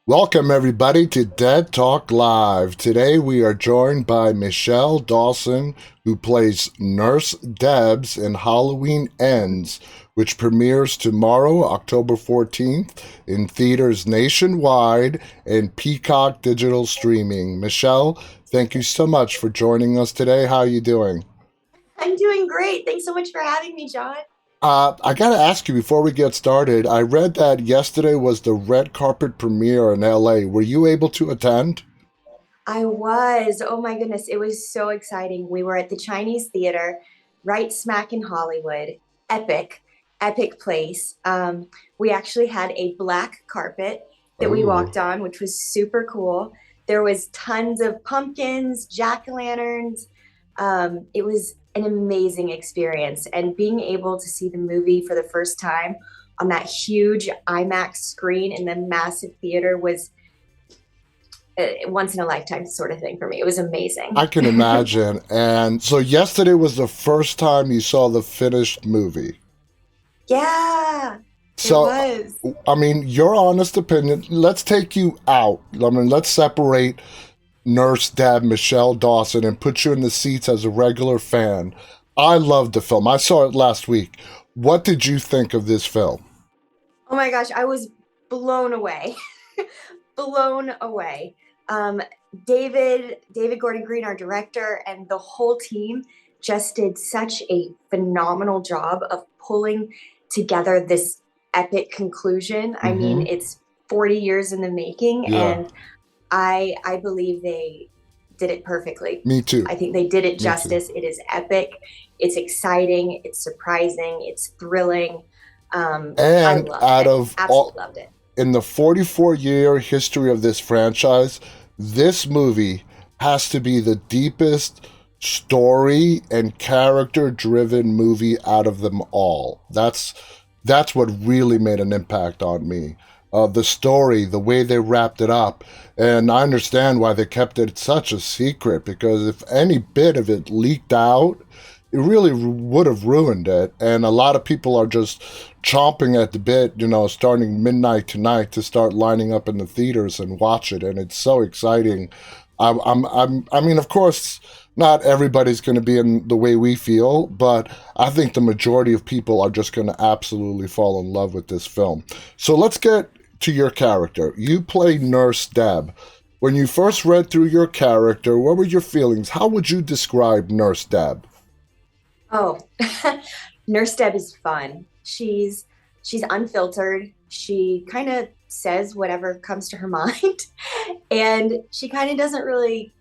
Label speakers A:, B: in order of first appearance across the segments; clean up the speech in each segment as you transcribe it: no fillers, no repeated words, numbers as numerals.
A: Welcome, everybody, to Dead Talk Live. Today we are joined by Michele Dawson, who plays Nurse Debs in Halloween Ends, which premieres tomorrow, October 14th, in theaters nationwide and Peacock Digital Streaming. Michele, thank you so much for joining us today. How are you doing?
B: I'm doing great. Thanks so much for having me, John.
A: I got to ask you before we get started. I read that yesterday was the red carpet premiere in LA. Were you able to attend?
B: I was. Oh my goodness. It was so exciting. We were at the Chinese Theater, right smack in Hollywood. Epic, epic place. We actually had a black carpet that we
A: Oh.
B: walked on, which was super cool. There was tons of pumpkins, jack-o'-lanterns. It was an amazing experience. And being able to see the movie for the first time on that huge IMAX screen in the massive theater was once in a lifetime sort of thing for me. It was amazing.
A: I can imagine. And so yesterday was the first time you saw the finished movie.
B: Yeah, it
A: So,
B: was.
A: I mean, your honest opinion, let's take you out. I mean, let's separate Nurse Deb, Michele Dawson, and put you in the seats as a regular fan. I loved the film. I saw it last week. What did you think of this film?
B: Oh my gosh, I was blown away. Blown away. Um, David Gordon Green, our director, and the whole team just did such a phenomenal job of pulling together this epic conclusion. I mean,
A: Mm-hmm.
B: it's 40 years in the making,
A: Yeah,
B: and I believe they did it perfectly.
A: me too.
B: I think they did it
A: Me too.
B: justice. It is epic. It's exciting. It's surprising. It's thrilling. I
A: And
B: loved
A: out
B: it.
A: of all,
B: Absolutely loved it.
A: in the 44-year history of this franchise, this movie has to be the deepest story and character driven movie out of them all. That's what really made an impact on me. The story, the way they wrapped it up, and I understand why they kept it such a secret, because if any bit of it leaked out, it really would have ruined it. And a lot of people are just chomping at the bit, starting midnight tonight to start lining up in the theaters and watch it. And it's so exciting. I mean, of course, not everybody's going to be in the way we feel, but I think the majority of people are just going to absolutely fall in love with this film. So let's get to your character. You play Nurse Deb. When you first read through your character, what were your feelings? How would you describe Nurse Deb?
B: Oh, Nurse Deb is fun. She's unfiltered. She kind of says whatever comes to her mind, and she kind of doesn't really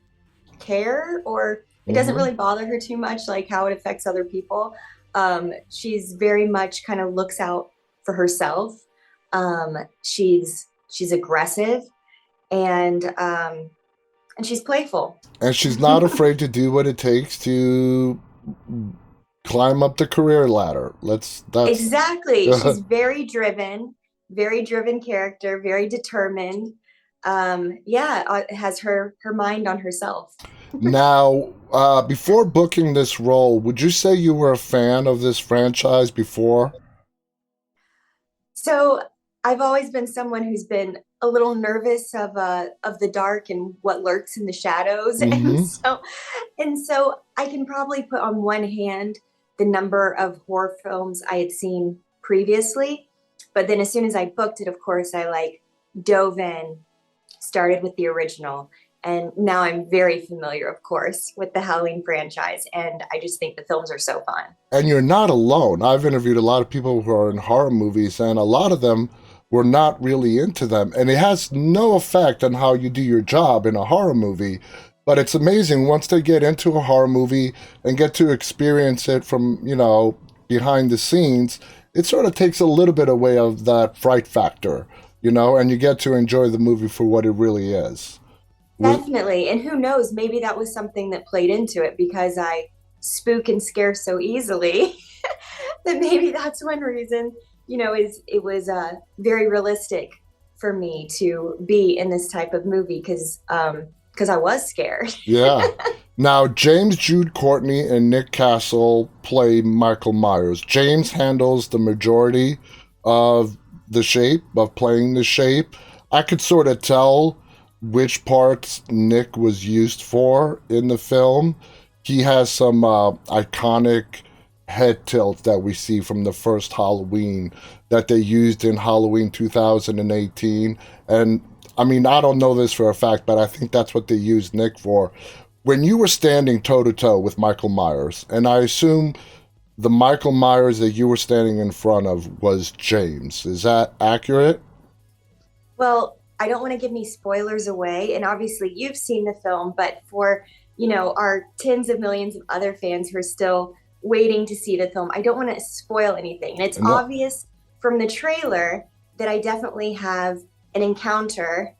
B: care, or it doesn't
A: Mm-hmm.
B: really bother her too much, like how it affects other people. She's very much kind of looks out for herself. She's aggressive, and she's playful.
A: And she's not afraid to do what it takes to climb up the career ladder. That's
B: Exactly. She's very driven character, very determined. Yeah, has her mind on herself.
A: now. Before booking this role, would you say you were a fan of this franchise before?
B: So I've always been someone who's been a little nervous of the dark and what lurks in the shadows,
A: Mm-hmm.
B: and so I can probably put on one hand the number of horror films I had seen previously, but then as soon as I booked it, of course, I like dove in, started with the original, and now I'm very familiar, of course, with the Halloween franchise, and I just think the films are so fun.
A: And you're not alone. I've interviewed a lot of people who are in horror movies, and a lot of them were not really into them. And it has no effect on how you do your job in a horror movie. But it's amazing once they get into a horror movie and get to experience it from, behind the scenes, it sort of takes a little bit away of that fright factor, and you get to enjoy the movie for what it really is. Was
B: Definitely. And who knows, maybe that was something that played into it because I spook and scare so easily that maybe that's one reason, is it was very realistic for me to be in this type of movie because I was scared.
A: Yeah. Now, James Jude Courtney and Nick Castle play Michael Myers. James handles the majority of the shape, of playing the shape. I could sort of tell which parts Nick was used for in the film. He has some iconic head tilt that we see from the first Halloween that they used in Halloween 2018. And I mean, I don't know this for a fact, but I think that's what they used Nick for. When you were standing toe to toe with Michael Myers, and I assume the Michael Myers that you were standing in front of was James, is that accurate?
B: Well, I don't want to give any spoilers away, and obviously you've seen the film, but for, our tens of millions of other fans who are still waiting to see the film, I don't want to spoil anything. And it's
A: No.
B: obvious from the trailer that I definitely have an encounter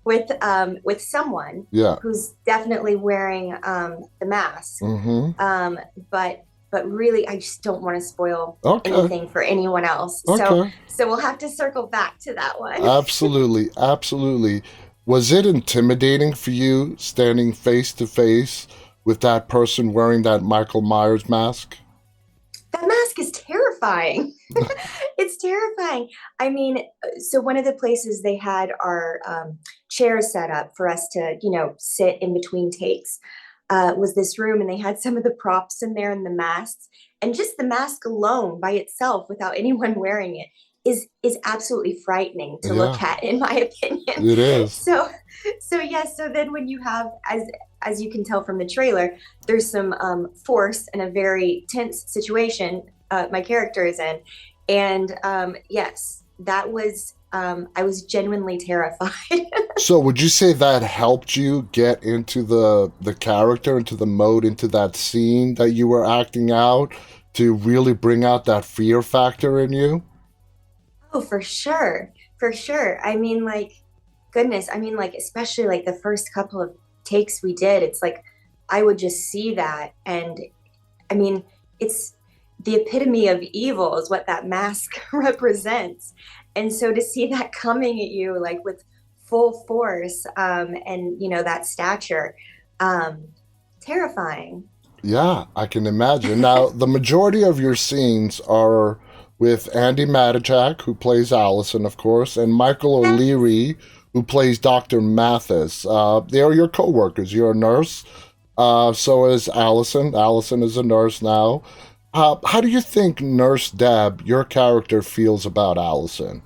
B: with someone
A: Yeah.
B: who's definitely wearing the mask.
A: Mm-hmm.
B: Um, but but really, I just don't want to spoil
A: Okay.
B: anything for anyone else. So
A: Okay.
B: so we'll have to circle back to that one.
A: Absolutely. Absolutely. Was it intimidating for you standing face to face with that person wearing that Michael Myers mask?
B: That mask is terrifying. It's terrifying. I mean, so one of the places they had our chairs set up for us to, sit in between takes was this room, and they had some of the props in there and the masks, and just the mask alone by itself, without anyone wearing it, is absolutely frightening to
A: Yeah,
B: look at, in my opinion.
A: it is.
B: So, so yes. So then, when you have, as you can tell from the trailer, there's some force and a very tense situation my character is in, and yes, that was I was genuinely terrified.
A: So would you say that helped you get into the character, into the mode, into that scene that you were acting out to really bring out that fear factor in you?
B: Oh, for sure. For sure. I mean, like, goodness. I mean, like, especially like the first couple of takes we did, it's like I would just see that. And I mean, it's the epitome of evil is what that mask represents. And so to see that coming at you, like with full force, and, that stature, um, terrifying.
A: Yeah, I can imagine. Now, the majority of your scenes are with Andy Matichak, who plays Allison, of course, and Michael O'Leary, who plays Dr. Mathis. They are your coworkers. You're a nurse. So is Allison. Allison is a nurse now. How do you think Nurse Deb, your character, feels about Allison?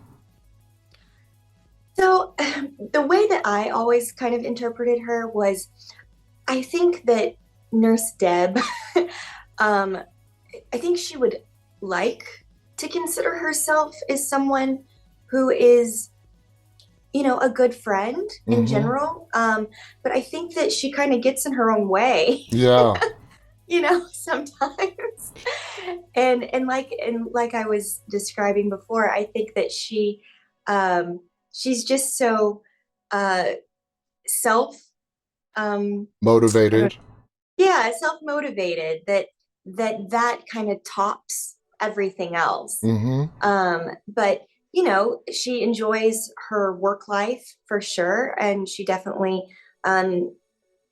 B: So the way that I always kind of interpreted her was, I think that Nurse Deb, um, I think she would like to consider herself as someone who is, a good friend in
A: Mm-hmm.
B: general. But I think that she kind of gets in her own way,
A: Yeah.
B: sometimes. And like I was describing before, I think that she's just so uh self I don't
A: Motivated.
B: yeah, self-motivated, that kind of tops everything else.
A: Mm-hmm.
B: But she enjoys her work life for sure, and she definitely, um,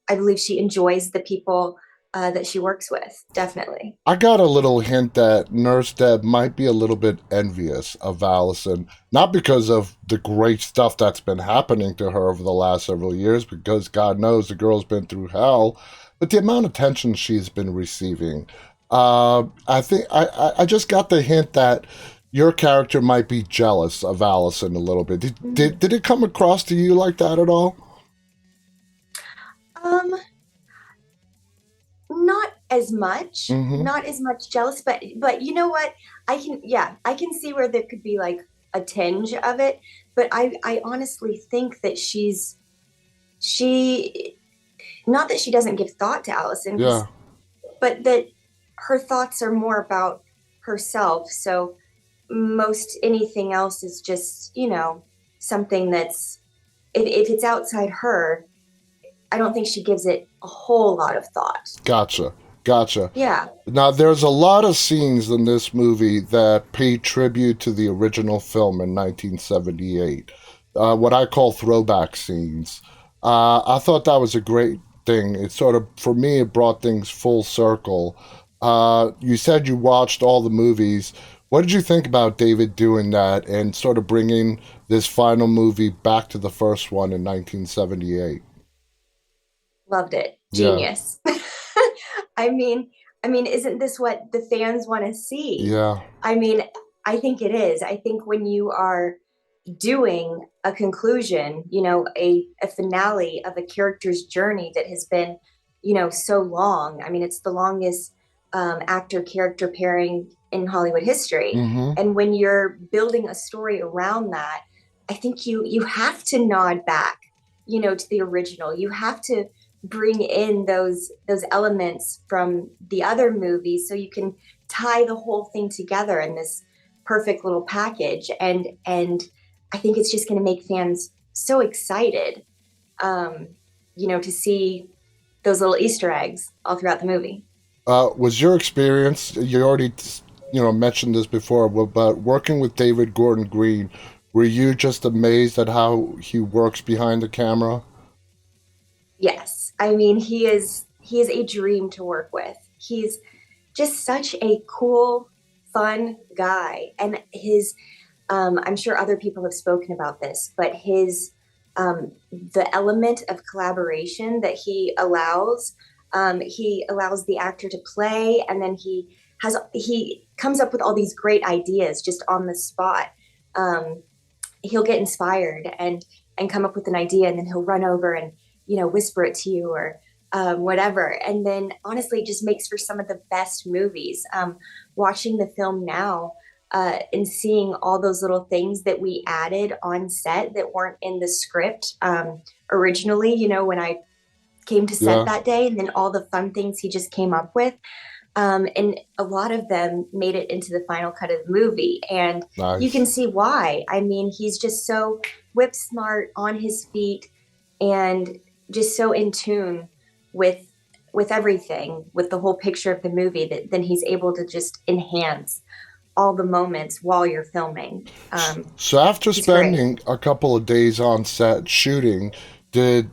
B: I believe she enjoys the people that she works with. Definitely.
A: I got a little hint that Nurse Deb might be a little bit envious of Allison, not because of the great stuff that's been happening to her over the last several years, because God knows the girl's been through hell, but the amount of attention she's been receiving. I think I just got the hint that your character might be jealous of Allison a little bit. Did it come across to you like that at all?
B: Um, not as much,
A: Mm-hmm.
B: not as much jealous, but you know what? I can see where there could be like a tinge of it, but I honestly think that she not that she doesn't give thought to Allison,
A: Yeah.
B: but that her thoughts are more about herself. So most anything else is just, something that's, if it's outside her, I don't think she gives it a whole lot of thought.
A: Gotcha. Gotcha.
B: Yeah.
A: Now, there's a lot of scenes in this movie that pay tribute to the original film in 1978, what I call throwback scenes. I thought that was a great thing. It sort of, for me, it brought things full circle. You said you watched all the movies. What did you think about David doing that and sort of bringing this final movie back to the first one in 1978?
B: Loved it.
A: Yeah,
B: Genius. I mean, isn't this what the fans want to see?
A: yeah.
B: I mean, I think it is. I think when you are doing a conclusion, a finale of a character's journey that has been, so long. I mean, it's the longest actor character pairing in Hollywood history.
A: Mm-hmm.
B: And when you're building a story around that, I think you have to nod back, to the original. You have to bring in those elements from the other movies so you can tie the whole thing together in this perfect little package. And I think it's just going to make fans so excited, um, to see those little Easter eggs all throughout the movie.
A: Was your experience, you already, mentioned this before, but working with David Gordon Green, were you just amazed at how he works behind the camera?
B: Yes, I mean he is a dream to work with. He's just such a cool, fun guy, and his I'm sure other people have spoken about this, but his the element of collaboration that he allows the actor to play, and then he comes up with all these great ideas just on the spot. Um, he'll get inspired and come up with an idea, and then he'll run over and whisper it to you or whatever. And then honestly, it just makes for some of the best movies. Watching the film now and seeing all those little things that we added on set that weren't in the script originally, when I came to set
A: Yeah,
B: that day, and then all the fun things he just came up with. And a lot of them made it into the final cut of the movie. And you can
A: nice.
B: see why. I mean, he's just so whip smart, on his feet, and just so in tune with everything, with the whole picture of the movie, that then he's able to just enhance all the moments while you're filming.
A: So after
B: He's great.
A: spending a couple of days on set shooting, did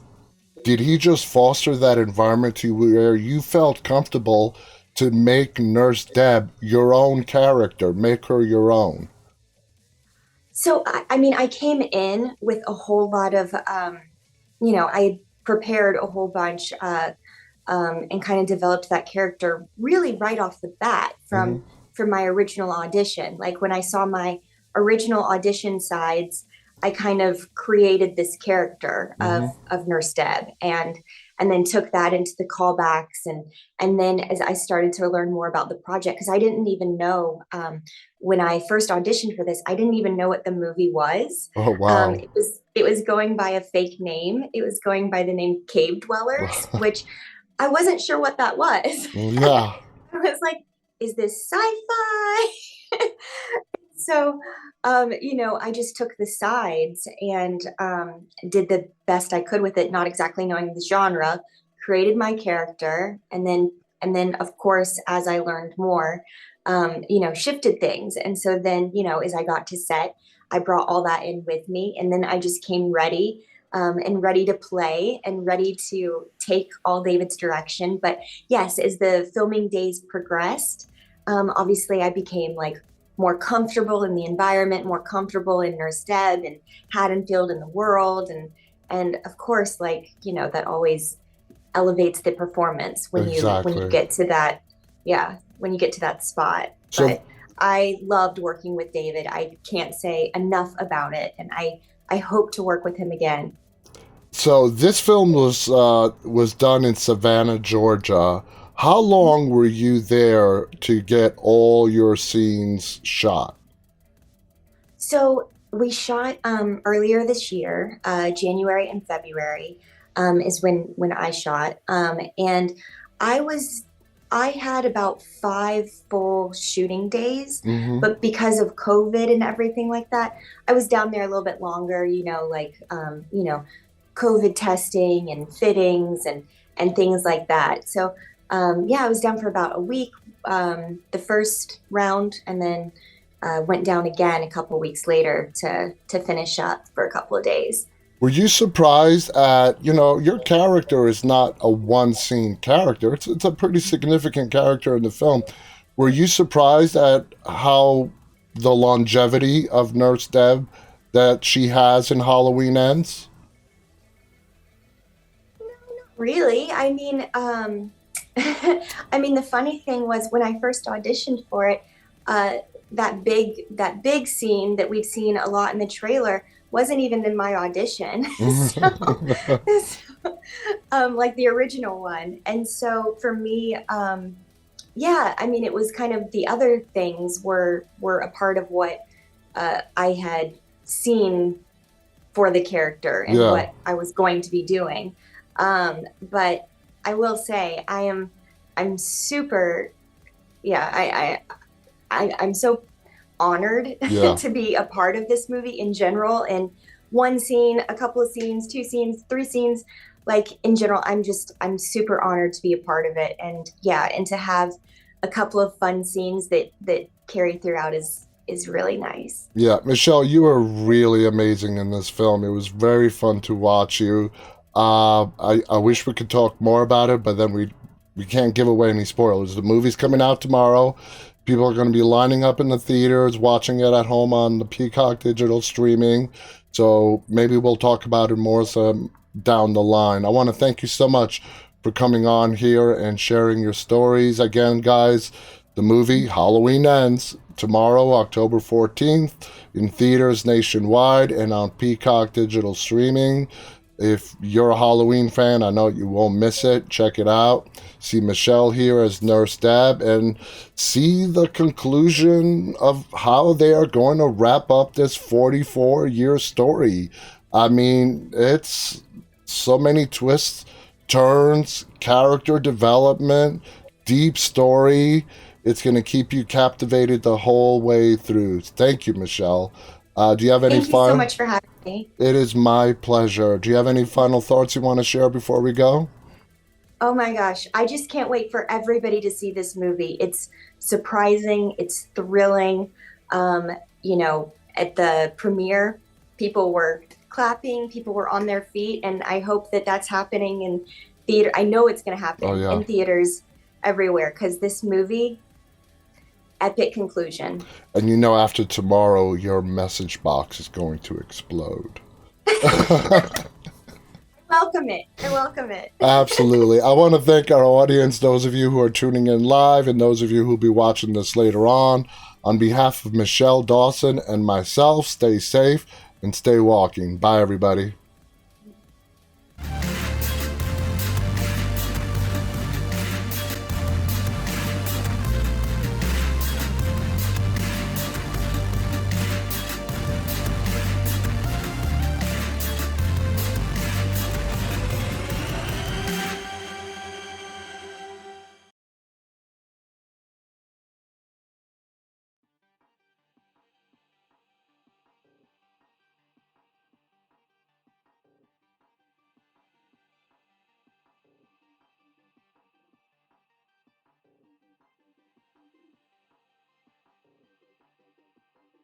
A: did he just foster that environment to where you felt comfortable to make Nurse Deb your own character, make her your own?
B: So, I mean, I came in with a whole lot of, I prepared a whole bunch and kind of developed that character really right off the bat
A: Hmm.
B: from my original audition. Like when I saw my original audition sides, I kind of created this character
A: Hmm.
B: of Nurse Deb, and then took that into the callbacks, and then as I started to learn more about the project, because I didn't even know when I first auditioned for this, I didn't even know what the movie was.
A: Oh wow.
B: It was going by a fake name. It was going by the name Cave Dwellers, which I wasn't sure what that was.
A: Yeah.
B: I was like, is this sci-fi? So, I just took the sides and did the best I could with it, not exactly knowing the genre, created my character, and then of course, as I learned more, shifted things. And so then, as I got to set, I brought all that in with me, and then I just came ready. And ready to play and ready to take all David's direction. But yes, as the filming days progressed, obviously I became like more comfortable in the environment, more comfortable in Nurse Deb and Haddonfield in the world, and of course, like that always elevates the performance when you
A: Exactly.
B: get to that, yeah, when you get to that spot.
A: So
B: But I loved working with David. I can't say enough about it, and I hope to work with him again.
A: so this film was done in Savannah, Georgia. How long were you there to get all your scenes shot?
B: So we shot earlier this year, January and February is when I shot, and I was I had about 5 full shooting days,
A: Mm-hmm.
B: but because of COVID and everything like that, I was down there a little bit longer. Like COVID testing and fittings and things like that. So yeah, I was down for about a week, the first round, and then went down again a couple weeks later to finish up for a couple of days.
A: Were you surprised at, your character is not a one scene character. It's a pretty significant character in the film. Were you surprised at how the longevity of Nurse Deb that she has in Halloween Ends?
B: Really? I mean, I mean, the funny thing was when I first auditioned for it, uh, that big scene that we've seen a lot in the trailer wasn't even in my audition. So, like the original one. And so for me, yeah, I mean, it was kind of the other things were a part of what I had seen for the character and
A: Yeah,
B: what I was going to be doing. But I will say I'm super, yeah, I'm so honored
A: yeah.
B: to be a part of this movie in general. And one scene, a couple of scenes, two scenes, three scenes, like in general, I'm super honored to be a part of it. And yeah, and to have a couple of fun scenes that carry throughout is really nice.
A: Yeah, Michelle, you were really amazing in this film. It was very fun to watch you. I wish we could talk more about it, but then we can't give away any spoilers. The movie's coming out tomorrow. People are going to be lining up in the theaters, watching it at home on the Peacock digital streaming. So maybe we'll talk about it more some down the line. I want to thank you so much for coming on here and sharing your stories. Again, guys, the movie Halloween Ends tomorrow, October 14th, in theaters nationwide and on Peacock digital streaming. If you're a Halloween fan, I know you won't miss it. Check it out. See Michelle here as Nurse Dab and see the conclusion of how they are going to wrap up this 44-year story. I mean, it's so many twists, turns, character development, deep story. It's going to keep you captivated the whole way through. Thank you, Michelle. Do you have any
B: Thank you so
A: fun?
B: much for having me.
A: It is my pleasure. Do you have any final thoughts you want to share before we go?
B: Oh my gosh, I just can't wait for everybody to see this movie. It's surprising, it's thrilling. Um, at the premiere, people were clapping, people were on their feet, and I hope that that's happening in theater. I know it's going to
A: Oh,
B: happen
A: yeah.
B: in theaters everywhere because this movie, epic conclusion.
A: And after tomorrow, your message box is going to explode.
B: Welcome it. I welcome it.
A: Absolutely. I want to thank our audience, those of you who are tuning in live, and those of you who'll be watching this later on. On behalf of Michele Dawson and myself, stay safe and stay walking. Bye, everybody.